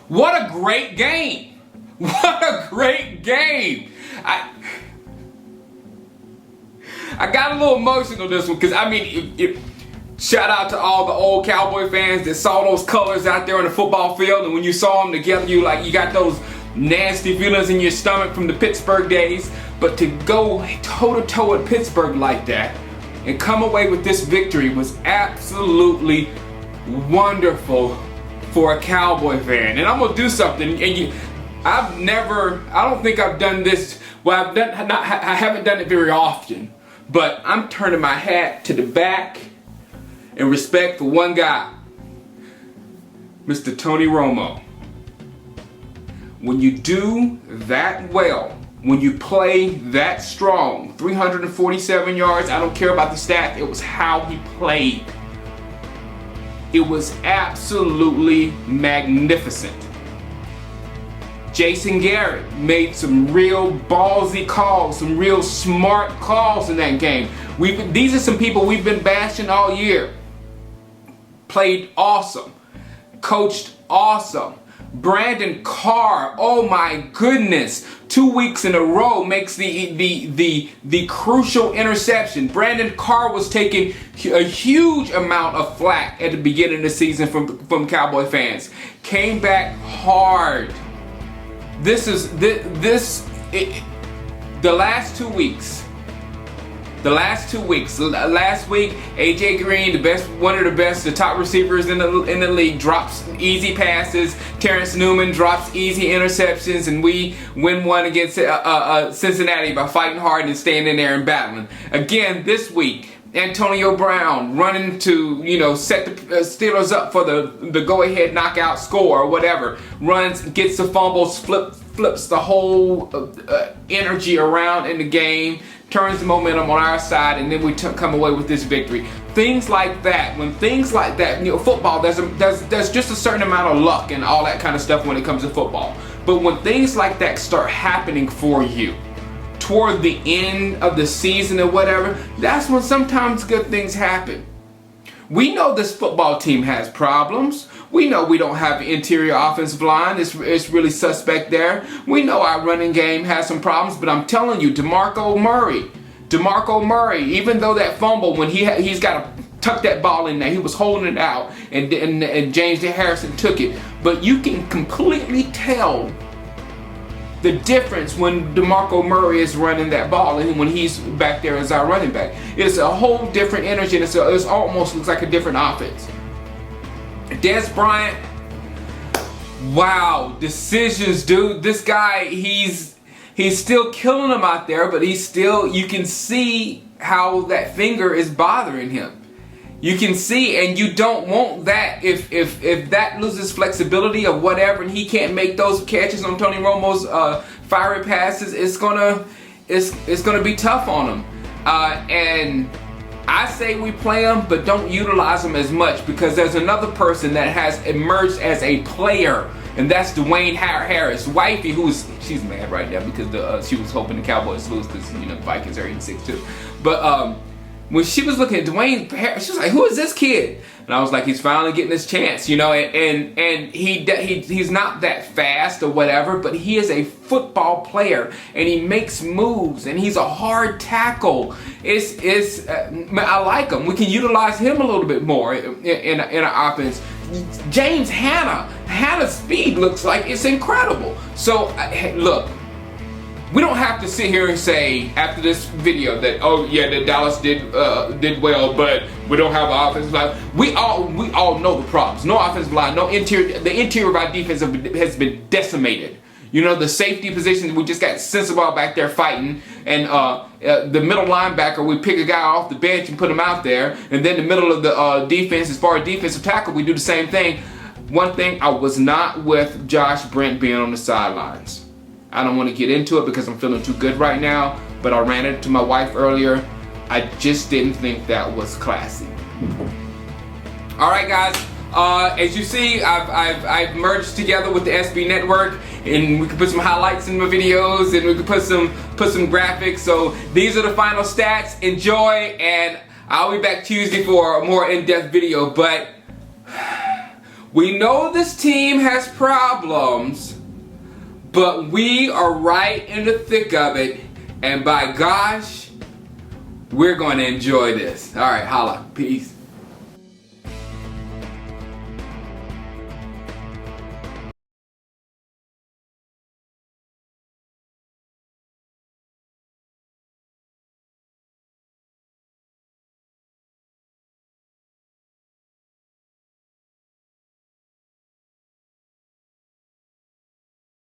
What a great game. What a great game. I got a little emotional this one because, I mean, shout out to all the old Cowboy fans that saw those colors out there on the football field, and when you saw them together, you got those nasty feelings in your stomach from the Pittsburgh days. But to go toe-to-toe at Pittsburgh like that and come away with this victory was absolutely wonderful for a Cowboy fan. And I'm gonna do something, and I don't think I've done this. Well, I haven't done it very often, but I'm turning my hat to the back in respect for one guy, Mr. Tony Romo. When you do that well, when you play that strong, 347 yards, I don't care about the stat, it was how he played. It was absolutely magnificent. Jason Garrett made some real ballsy calls, some real smart calls in that game. These are some people we've been bashing all year. Played awesome. Coached awesome. Brandon Carr, oh my goodness, 2 weeks in a row makes the crucial interception. Brandon Carr was taking a huge amount of flack at the beginning of the season from Cowboy fans. Came back hard. The last 2 weeks. Last week, AJ Green, one of the best, the top receivers in the league, drops easy passes. Terrence Newman drops easy interceptions, and we win one against Cincinnati by fighting hard and staying in there and battling. Again, this week, Antonio Brown running to set the Steelers up for the go-ahead knockout score or whatever. Runs, gets the fumbles, flips the whole energy around in the game. Turns the momentum on our side, and then we come away with this victory. Things like that, football, there's just a certain amount of luck and all that kind of stuff when it comes to football. But when things like that start happening for you toward the end of the season or whatever, that's when sometimes good things happen. We know this football team has problems. We know we don't have interior offensive line. It's really suspect there. We know our running game has some problems, but I'm telling you, DeMarco Murray, even though that fumble, when he's got to tuck that ball in there, he was holding it out, and James Harrison took it. But you can completely tell the difference when DeMarco Murray is running that ball and when he's back there as our running back. It's a whole different energy, and it almost looks like a different offense. Dez Bryant, wow, decisions, dude. This guy, he's still killing them out there, but you can see how that finger is bothering him. You can see, and you don't want that. If that loses flexibility or whatever, and he can't make those catches on Tony Romo's fiery passes, it's gonna be tough on him. And I say we play him, but don't utilize him as much, because there's another person that has emerged as a player, and that's Dwayne Harris. Wifey, she's mad right now because she was hoping the Cowboys lose because the Vikings are 8-6 too. But when she was looking at Dwayne Harris, she was like, "Who is this kid?" And I was like, "He's finally getting his chance, and he's not that fast or whatever, but he is a football player, and he makes moves, and he's a hard tackle. I like him. We can utilize him a little bit more in our offense." James Hanna's speed looks like it's incredible. So look. We don't have to sit here and say after this video that, oh yeah, that Dallas did well, but we don't have an offensive line. We all know the problems. No offensive line, no interior. The interior of our defense has been decimated. The safety positions, we just got Sensabaugh back there fighting, and the middle linebacker, we pick a guy off the bench and put him out there, and then the middle of the defense, as far as defensive tackle, we do the same thing. One thing, I was not with Josh Brent being on the sidelines. I don't want to get into it because I'm feeling too good right now, but I ran it to my wife earlier. I just didn't think that was classy. All right, guys. As you see, I've merged together with the SB Network, and we can put some highlights in my videos, and we can put some graphics. So these are the final stats. Enjoy, and I'll be back Tuesday for a more in-depth video. But We know this team has problems, but we are right in the thick of it. And by gosh, we're going to enjoy this. All right, holla. Peace.